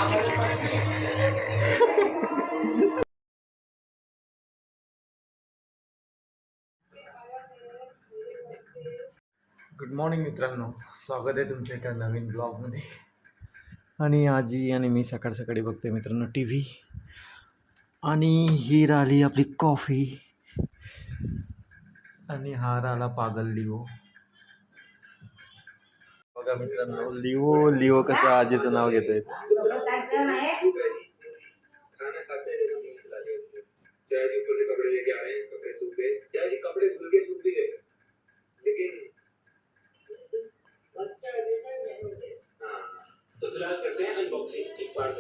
Good morning मित्रांनो, स्वागत आहे तुमच्या एका नवीन ब्लॉगमध्ये. आणि आजी आणि मी सकाळ सकाळी बघतोय मित्रांनो टी व्ही. आणि ही राहिली आपली कॉफी. आणि हा राहिला पागल लिओ. बघा मित्रांनो, लिओ लिओ कसं आजीचं नाव घेतोय. कपड़े लेके आ रहे हैं, कपड़े सूख गए, कपड़े धुल के सूख भी गए, लेकिन हाँ, तो फिलहाल करते हैं अनबॉक्सिंग एक बार.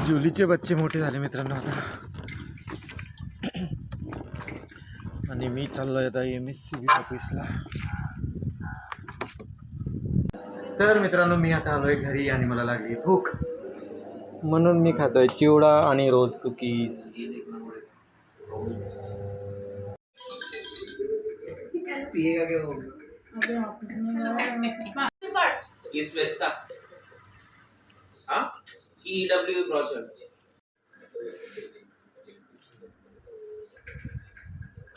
जुलीचे बच्चे मोठे झाले मित्रांनो आता. आणि मी चाललोय आता MSCB ऑफिसला. तर मित्रांनो, मी आता आलोय घरी आणि मला लागली भूक, म्हणून मी खातोय चिवडा आणि रोज कुकीज. पिएगा क्या वो? इस वेस्ट का हाँ EW ब्राउचर.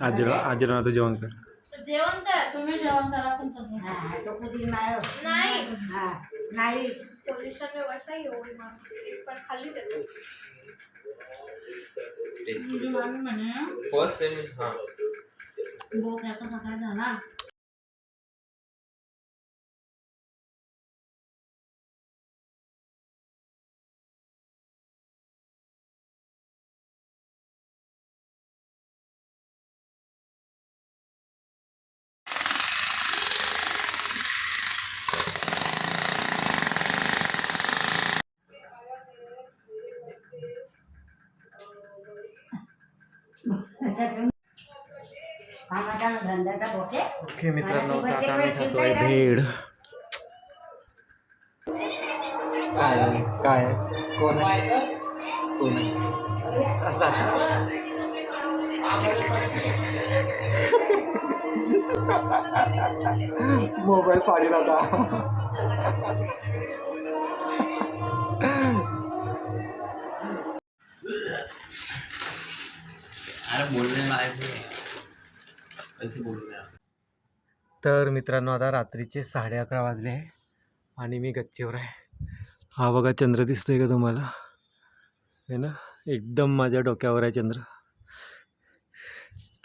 आजीला आता जेवण कर. तुम्ही जेवण करा तुमचं. नाही पोझिशन में वैसा ही होगी मां. एक बार खाली देते मुझे मालूम है ना. First sem. हाँ वो क्या तो सकाळ झाला. ओके मित्रांनो, आता आम्ही खातोय भेळ. काय कोण आहे? कोण आहे? मोबाईल पाडील आता. अरे बोलणे ऐसे बोलू. तर मित्रांनो, आता रात्रीचे 11:30 वाजले आहे आणि मी गच्चीवर आहे. हा बघा चंद्र दिसतोय का तुम्हाला? आहे ना, एकदम माझ्या डोक्यावर आहे चंद्र.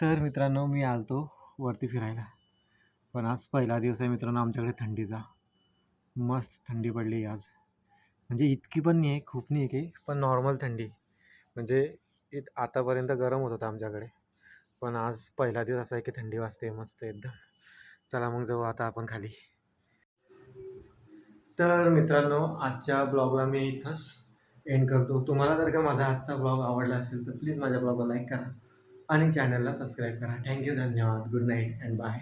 तर मित्रांनो, मी आलतो वरती फिरायला, पण आज पहिला दिवस आहे मित्रांनो आमच्याकडे थंडीचा. मस्त थंडी पडली आज. म्हणजे इतकी पण नाही आहे, खूप नाही आहे की, पण नॉर्मल थंडी. म्हणजे आतापर्यंत गरम होत होतं आमच्याकडे, पण आज पहिला दिवस असा आहे की थंडी वाजते मस्त एकदम. चला मग जाऊ आता आपण खाली. तर मित्रांनो, आजच्या ब्लॉगला मी इथंच एंड करतो. तुम्हाला जर का माझा आजचा ब्लॉग आवडला असेल तर प्लीज माझ्या ब्लॉगला लाईक करा आणि चॅनलला सबस्क्राईब करा. थँक्यू, धन्यवाद, गुड नाईट अँड बाय.